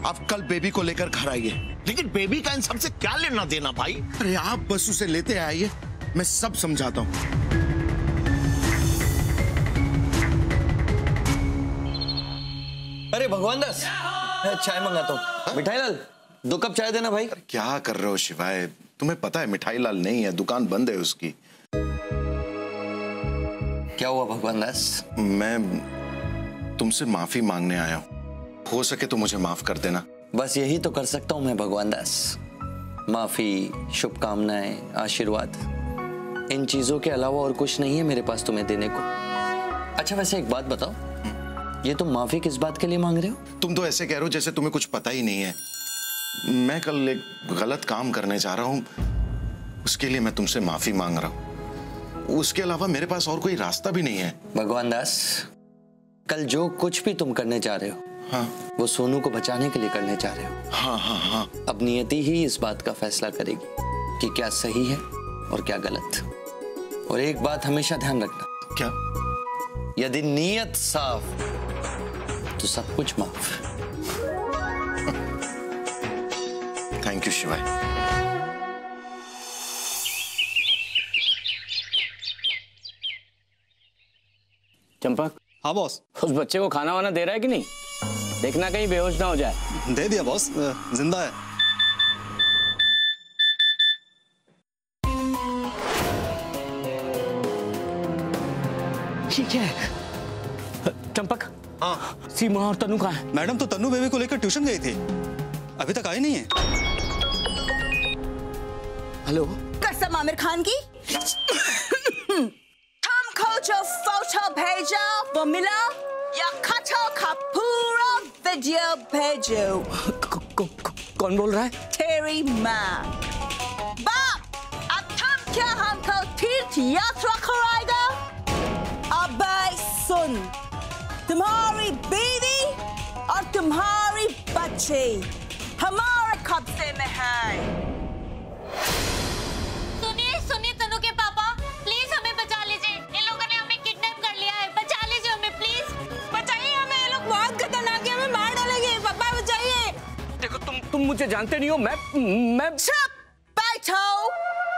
आप कल बेबी को लेकर घर आइए। लेकिन बेबी का इन सबसे क्या लेना देना भाई? अरे आप बस उसे लेते आइए, मैं सब समझाता हूँ। अरे भगवान दास, चाय मंगाता हूँ। मिठाई लाल, 2 कप चाय देना भाई। क्या कर रहे हो शिवाय? तुम्हें पता है मिठाई लाल नहीं है, दुकान बंद है उसकी। क्या हुआ भगवान दास? मैं तुमसे माफी मांगने आया हूँ। हो सके तो मुझे माफ कर देना। बस यही तो कर सकता हूँ मैं भगवान दास। माफी, शुभकामनाएं, आशीर्वाद, इन चीजों के अलावा और कुछ नहीं है मेरे पास तुम्हें देने को। अच्छा वैसे एक बात बताओ, ये तुम माफी किस बात के लिए मांग रहे हो? तुम तो ऐसे कह रहे हो जैसे तुम्हें कुछ पता ही नहीं है। मैं कल एक गलत काम करने जा रहा हूँ, उसके लिए मैं तुमसे माफी मांग रहा हूँ। उसके अलावा मेरे पास और कोई रास्ता भी नहीं है। भगवान दास, कल जो कुछ भी तुम करने जा रहे हो, हाँ, वो सोनू को बचाने के लिए करने जा रहे हो। हाँ हाँ हाँ। अब नियति ही इस बात का फैसला करेगी कि क्या सही है और क्या गलत। और एक बात हमेशा ध्यान रखना। क्या? यदि नीयत साफ तो सब कुछ माफ। थैंक यू शिवाय। चंपक। हाँ बॉस। उस बच्चे को खाना वाना दे रहा है कि नहीं? देखना कहीं बेहोश ना हो जाए। दे दिया बॉस, जिंदा है। ठीक है। चंपक। हाँ। सीमा और तनु कहाँ है? मैडम तो तनु बेबी को लेकर ट्यूशन गई थी, अभी तक आई नहीं है। हेलो। कसम आमिर खान की। तुमको जो फोटो भेजा वो मिला या खटो का पूरा वीडियो भेजो? कौन बोल रहा है? तेरी माँ। बाप, अब तुम क्या हमको तीर्थ यात्रा कराएगा? अब सुन, तुम्हारी बीवी और तुम्हारी बच्चे हमारे कब्जे में है। सुनिए तनु के पापा, प्लीज हमें बचा लीजिए। इन लोगों ने हमें किडनैप कर लिया है, बचा लीजिए हमें प्लीज। बचाइए हमें, ये लोग बहुत खतरनाक है, हमें मार डालेंगे। पापा बचाइए। देखो तुम मुझे जानते नहीं हो। मैं चुप बैठो,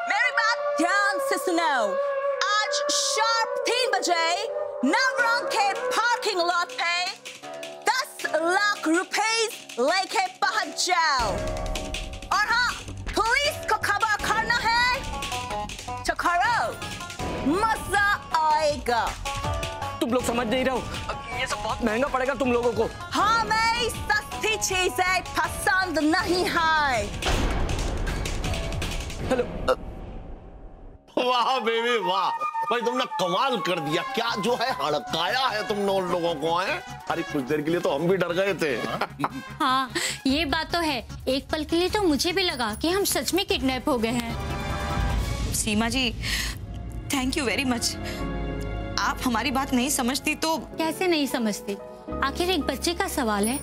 मेरी बात ध्यान से सुनो। आज शार्प 3 बजे नवरंग के पार्किंग लॉट पे 10 लाख रुपए लेके पहुंच जाओ। और हाँ, पुलिस को खबर करना है तो करो, मजा आएगा। तुम लोग समझ नहीं रहे हो, ये सब बहुत महंगा पड़ेगा तुम लोगों को। हमें सस्ती चीजें पसंद नहीं है। हेलो। वाह बेबी वाह, भाई तुमने कमाल कर दिया। क्या जो है हड़काया है तुमने उन लोगों को है। अरे कुछ देर के लिए तो हम भी डर गए थे। हाँ ये बात तो है, एक पल के लिए तो मुझे भी लगा कि हम सच में किडनैप हो गए हैं। सीमा जी, थैंक यू वेरी मच। आप हमारी बात नहीं समझती तो। कैसे नहीं समझती? आखिर एक बच्चे का सवाल है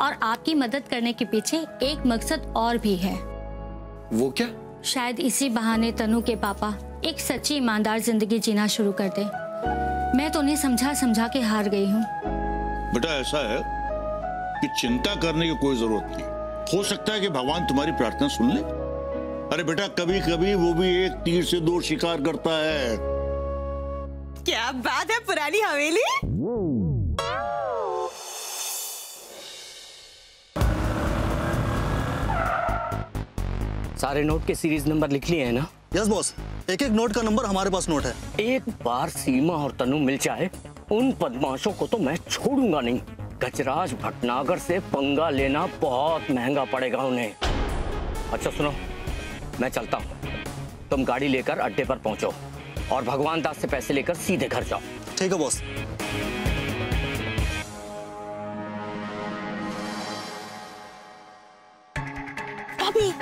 और आपकी मदद करने के पीछे एक मकसद और भी है। वो क्या? शायद इसी बहाने तनु के पापा एक सच्ची ईमानदार जिंदगी जीना शुरू कर दे। मैं तो उन्हें समझा समझा के हार गई हूँ। बेटा ऐसा है कि चिंता करने की कोई जरूरत नहीं। हो सकता है कि भगवान तुम्हारी प्रार्थना सुन ले। अरे बेटा कभी कभी वो भी एक तीर से 2 शिकार करता है। क्या बात है, पुरानी हवेली। सारे नोट के सीरीज नंबर लिख लिए हैं ना? यस बॉस, एक एक नोट का नंबर हमारे पास नोट है। एक बार सीमा और तनु मिल जाए, उन बदमाशों को तो मैं छोड़ूंगा नहीं। गजराज भटनागर से पंगा लेना बहुत महंगा पड़ेगा उन्हें। अच्छा सुनो, मैं चलता हूँ, तुम गाड़ी लेकर अड्डे पर पहुंचो और भगवान दास से पैसे लेकर सीधे घर जाओ। ठीक है बॉस। भाभी,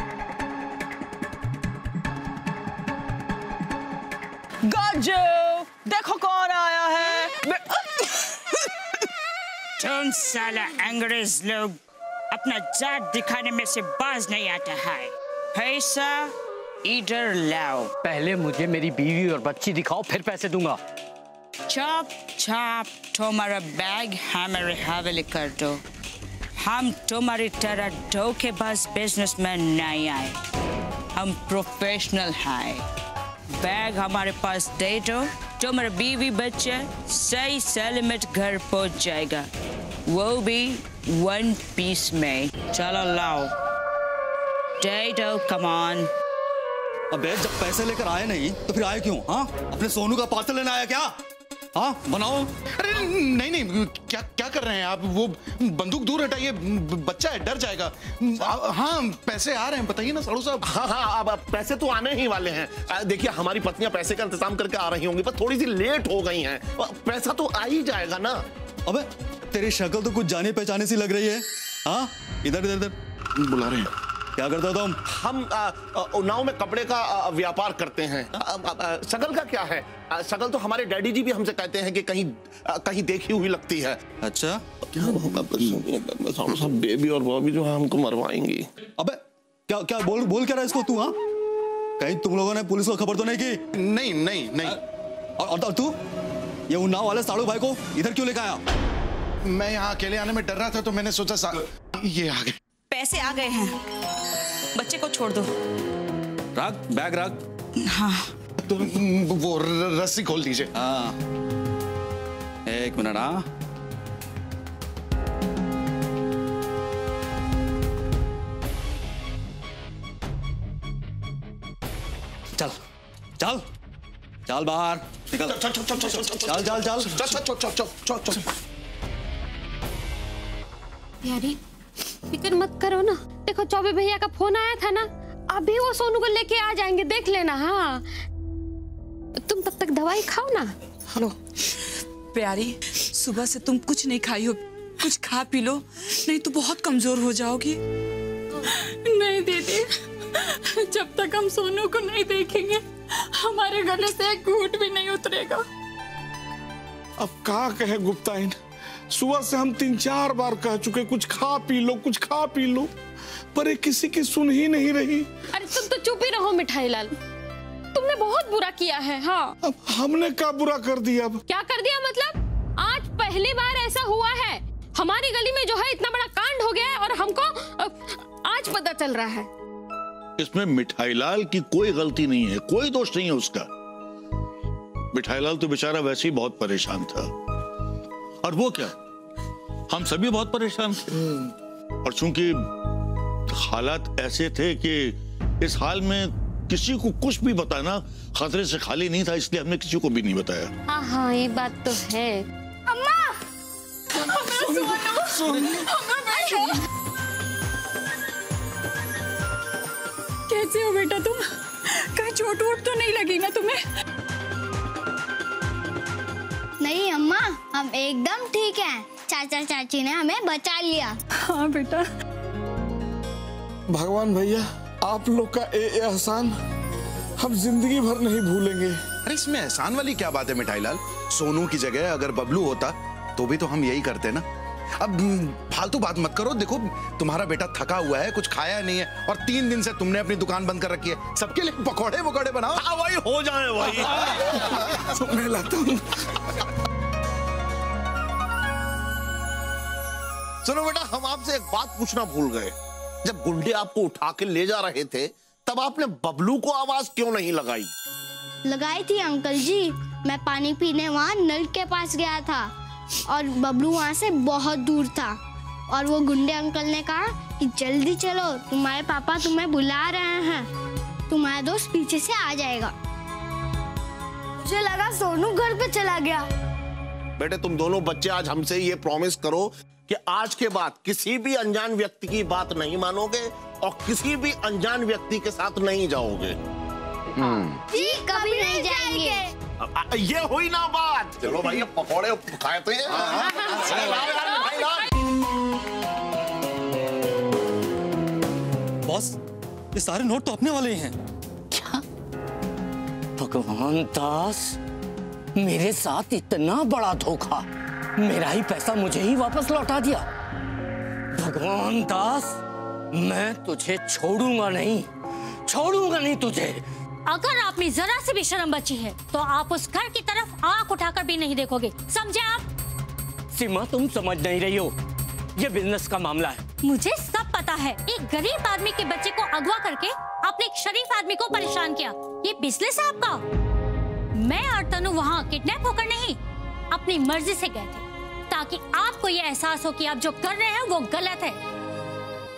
गजो, देखो कौन आया है। तुम साला अंग्रेज लोग अपना जात दिखाने में से बाज नहीं आता है। पैसा इधर लाओ। पहले मुझे मेरी बीवी और बच्ची दिखाओ, फिर पैसे दूंगा। चुप चाप तुम्हारा बैग हमारे हवाले कर दो। हम तुम्हारी तरह धोखेबाज बिजनेसमैन नहीं आए, हम प्रोफेशनल हैं। बैग हमारे पास दे दो, तुम्हारा बीवी बच्चा सही सलामत घर पहुंच जाएगा, वो भी 1 पीस में। चलो लाओ, दे दो, कम ऑन। अबे जब पैसे लेकर आए नहीं तो फिर आए क्यों? हाँ, अपने सोनू का पार्सल लेने आया क्या? हाँ बनाओ। अरे नहीं नहीं, क्या क्या कर रहे हैं आप? वो बंदूक दूर हटाइए, बच्चा है, डर जाएगा। हाँ पैसे आ रहे हैं, बताइए ना साड़ू साहब। हाँ अब पैसे तो आने ही वाले हैं। देखिए हमारी पत्नियां पैसे का इंतजाम करके आ रही होंगी, पर थोड़ी सी लेट हो गई हैं। पैसा तो आ ही जाएगा ना। अबे तेरी शक्ल तो कुछ जाने पहचाने सी लग रही है। हाँ इधर इधर इधर बुला रहे हैं। क्या करते हो तुम? हम उन्नाव में कपड़े का व्यापार करते हैं। शकल का क्या है? शकल तो हमारे डैडी जी भी हमसे कहते हैं कि कहीं देखी हुई लगती है। अच्छा, सब बेबी और बॉबी जो है हमको मरवाएंगी। अबे क्या बोल क्या रहा है इसको तू? हाँ, कहीं तुम लोगों ने पुलिस को खबर तो नहीं की? नहीं। और तू ये उन्नाव वाले साड़ू भाई को इधर क्यों लेकर आया? मैं यहाँ अकेले आने में डर रहा था तो मैंने सोचा ये आ गए। पैसे आ गए हैं, बच्चे को छोड़ दो। रख बैग रख। हाँ तो वो रस्सी खोल दीजिए। हाँ, एक मिनट। हाँ, चल चल चल बाहर निकल। चल। प्यारी, फिक्र मत करो ना। देखो चौबे भैया का फोन आया था ना, अभी वो सोनू को लेके आ जाएंगे, देख लेना। हाँ, तुम तब तक दवाई खाओ ना। हेलो प्यारी, सुबह से तुम कुछ नहीं खाई हो, कुछ खा पी लो, नहीं तो बहुत कमजोर हो जाओगी। नहीं दीदी, जब तक हम सोनू को नहीं देखेंगे हमारे गले से एक घूंट भी नहीं उतरेगा। अब क्या कहे गुप्ताइन, सुबह से हम 3-4 बार कह चुके कुछ खा पी लो, पर ये किसी की सुन ही नहीं रही। अरे तुम तो चुप ही रहो मिठाई लाल, तुमने बहुत बुरा किया है। हाँ, अब हमने क्या बुरा कर दिया? अब क्या कर दिया मतलब? आज पहली बार ऐसा हुआ है हमारी गली में जो है, इतना बड़ा कांड हो गया है और हमको आज पता चल रहा है। इसमें मिठाईलाल की कोई गलती नहीं है, कोई दोष नहीं है उसका। मिठाईलाल तो बेचारा वैसे ही बहुत परेशान था, और वो क्या, हम सभी बहुत परेशान थे। और चूंकि हालात ऐसे थे कि इस हाल में किसी को कुछ भी बताना खतरे से खाली नहीं था, इसलिए हमने किसी को भी नहीं बताया। हाँ, ये बात तो है। अम्मा! कैसे हो बेटा तुम? कहीं चोट वोट तो नहीं लगी ना तुम्हें? नहीं अम्मा, हम एकदम ठीक हैं। चाचा चाची ने हमें बचा लिया। हाँ बेटा। भगवान भैया, आप लोग का एहसान हम जिंदगी भर नहीं भूलेंगे। अरे इसमें एहसान वाली क्या बात है मिठाईलाल? सोनू की जगह अगर बबलू होता तो भी तो हम यही करते ना। अब फालतू बात मत करो। देखो तुम्हारा बेटा थका हुआ है, कुछ खाया नहीं है, और 3 दिन से तुमने अपनी दुकान बंद कर रखी है। सबके लिए पकौड़े वकौड़े बनाओ। हाँ भाई, हो जाए भाई। मैं लाता हूँ। सुनो बेटा, हम आपसे एक बात पूछना भूल गए। जब गुंडे आपको उठा के ले जा रहे थे तब आपने बबलू को आवाज क्यों नहीं लगाई? लगाई थी अंकल जी, मैं पानी पीने वहाँ नल के पास गया था और बबलू वहाँ से बहुत दूर था, और वो गुंडे अंकल ने कहा कि जल्दी चलो, तुम्हारे पापा तुम्हें बुला रहे हैं, तुम्हारा दोस्त पीछे से आ जाएगा। मुझे लगा सोनू घर पे चला गया। बेटे तुम दोनों बच्चे आज हमसे ये प्रॉमिस करो कि आज के बाद किसी भी अनजान व्यक्ति की बात नहीं मानोगे और किसी भी अनजान व्यक्ति के साथ नहीं जाओगे। जी कभी नहीं जाएंगे। ये हुई ना बात। चलो भाई, अब पकौड़े खाते हैं। बॉस, ये सारे नोट तो अपने वाले ही हैं। क्या? भगवान दास, मेरे साथ इतना बड़ा धोखा, मेरा ही पैसा मुझे ही वापस लौटा दिया। भगवान दास, मैं तुझे छोड़ूंगा नहीं तुझे। अगर आप में जरा से भी शर्म बची है तो आप उस घर की तरफ आंख उठाकर भी नहीं देखोगे, समझे आप? सीमा, तुम समझ नहीं रही हो, ये बिजनेस का मामला है। मुझे सब पता है। एक गरीब आदमी के बच्चे को अगवा करके आपने एक शरीफ आदमी को परेशान किया, ये बिजनेस है आपका। मैं और तनु वहाँ किडनैप होकर नहीं, अपनी मर्जी से गए थे ताकि आपको ये एहसास हो कि आप जो कर रहे हैं वो गलत है।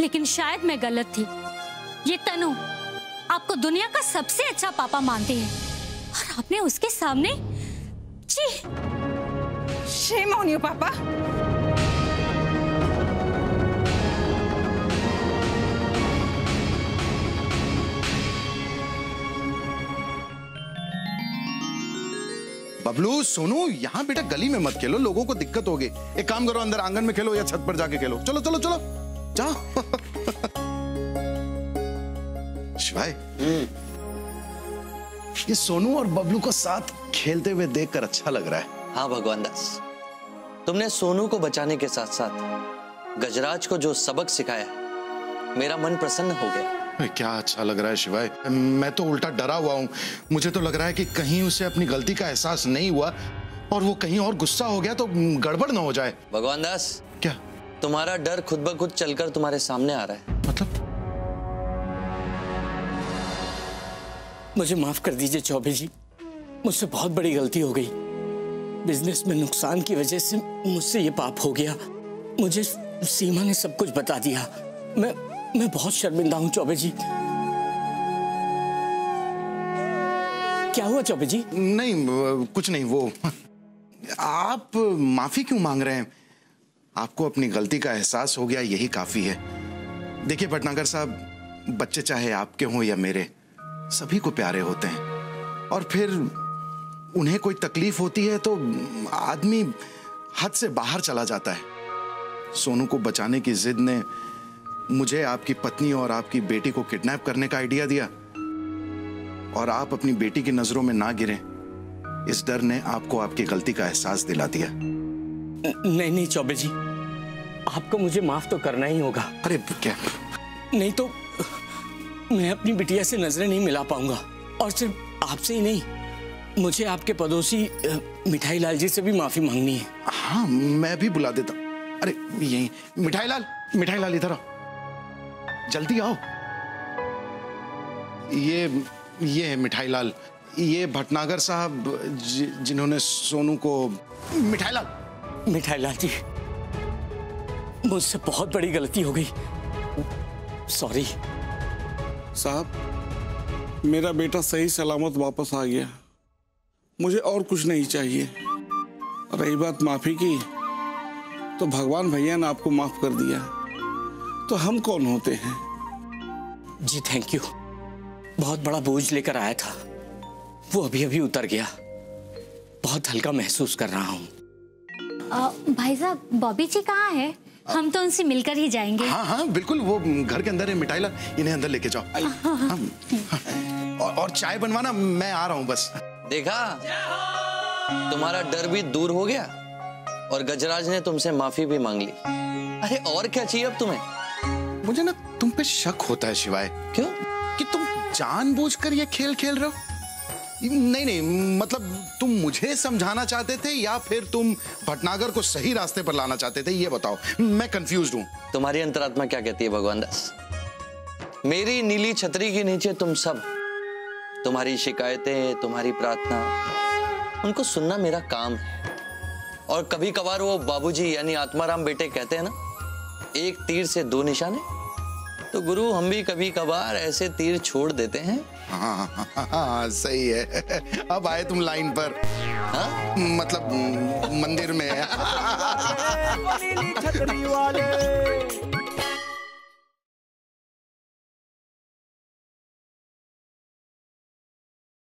लेकिन शायद मैं गलत थी। ये तनु आपको दुनिया का सबसे अच्छा पापा मानती है और आपने उसके सामने शेम ऑन यू पापा। बबलू, सोनू, यहाँ बेटा गली में मत खेलो, लोगों को दिक्कत होगी। एक काम करो, अंदर आंगन में खेलो या छत पर जाके खेलो। चलो चलो चलो जाओ। शिवाय, ये सोनू और बबलू को साथ खेलते हुए देखकर अच्छा लग रहा है। हाँ भगवान दास, तुमने सोनू को बचाने के साथ साथ गजराज को जो सबक सिखाया, मेरा मन प्रसन्न हो गया। क्या अच्छा लग रहा है शिवाय, मैं तो उल्टा डरा हुआ हूँ। मुझे तो लग रहा है कि कहीं उसे अपनी गलती का एहसास नहीं हुआ और वो कहीं और गुस्सा हो गया तो गड़बड़ ना हो जाए। भगवान दास, क्या तुम्हारा डर खुद ब खुद चलकर तुम्हारे सामने आ रहा है? मतलब? मुझे माफ कर दीजिए चौबे जी, मुझसे बहुत बड़ी गलती हो गई। बिजनेस में नुकसान की वजह से मुझसे ये पाप हो गया। मुझे सीमा ने सब कुछ बता दिया। मैं बहुत शर्मिंदा हूँ चौबे जी। क्या हुआ चौबे जी? नहीं कुछ नहीं। वो आप माफी क्यों मांग रहे हैं? आपको अपनी गलती का एहसास हो गया, यही काफी है। देखिए भटनागर साहब, बच्चे चाहे आपके हों या मेरे, सभी को प्यारे होते हैं और फिर उन्हें कोई तकलीफ होती है तो आदमी हद से बाहर चला जाता है। सोनू को बचाने की जिद ने मुझे आपकी पत्नी और आपकी बेटी को किडनैप करने का आइडिया दिया और आप अपनी बेटी की नजरों में ना गिरे, इस डर ने आपको आपकी गलती का एहसास दिला दिया। नहीं चौबे जी, आपको मुझे माफ तो करना ही होगा। अरे क्या? नहीं तो मैं अपनी बिटिया से नजरें नहीं मिला पाऊंगा। और सिर्फ आपसे ही नहीं, मुझे आपके पड़ोसी मिठाई लाल जी से भी माफी मांगनी है। हाँ मैं भी बुला देता। अरे यही मिठाई लाल इधर आओ, जल्दी आओ। ये है मिठाई लाल, ये भटनागर साहब जिन्होंने सोनू को। मिठाई लाल जी, मुझसे बहुत बड़ी गलती हो गई, सॉरी। साहब, मेरा बेटा सही सलामत वापस आ गया, मुझे और कुछ नहीं चाहिए। रही बात माफी की, तो भगवान भैया ने आपको माफ कर दिया, तो हम कौन होते हैं? जी थैंक यू। बहुत बड़ा बोझ लेकर आया था, वो अभी अभी उतर गया। बहुत हल्का महसूस कर रहा हूँ। भाई साहब, बॉबी जी कहाँ है? हम तो उनसे मिलकर ही जाएंगे। हाँ बिल्कुल, वो घर के अंदर है। मिठाई लाल, इन्हें अंदर लेके जाओ। और चाय बनवाना, मैं आ रहा हूँ बस। देखा, तुम्हारा डर भी दूर हो गया और गजराज ने तुमसे माफी भी मांग ली। अरे और क्या चाहिए अब तुम्हें? मुझे ना तुम पे शक होता है शिवाय। क्यों? कि तुम जानबूझकर ये खेल खेल रहे हो। नहीं, मतलब तुम मुझे समझाना चाहते थे या फिर तुम भटनागर को सही रास्ते पर लाना चाहते थे, ये बताओ। मैं कंफ्यूज्ड हूँ। तुम्हारी अंतरात्मा क्या कहती है भगवान दास? मेरी नीली छतरी के नीचे तुम सब, तुम्हारी शिकायतें, तुम्हारी प्रार्थना, उनको सुनना मेरा काम है। और कभी कभार वो बाबूजी यानी आत्माराम बेटे कहते हैं ना, एक तीर से दो निशाने, तो गुरु हम भी कभी कभार ऐसे तीर छोड़ देते हैं। हाँ, सही है। अब आए तुम लाइन पर। हाँ? मतलब मंदिर में। नीली छतरी वाले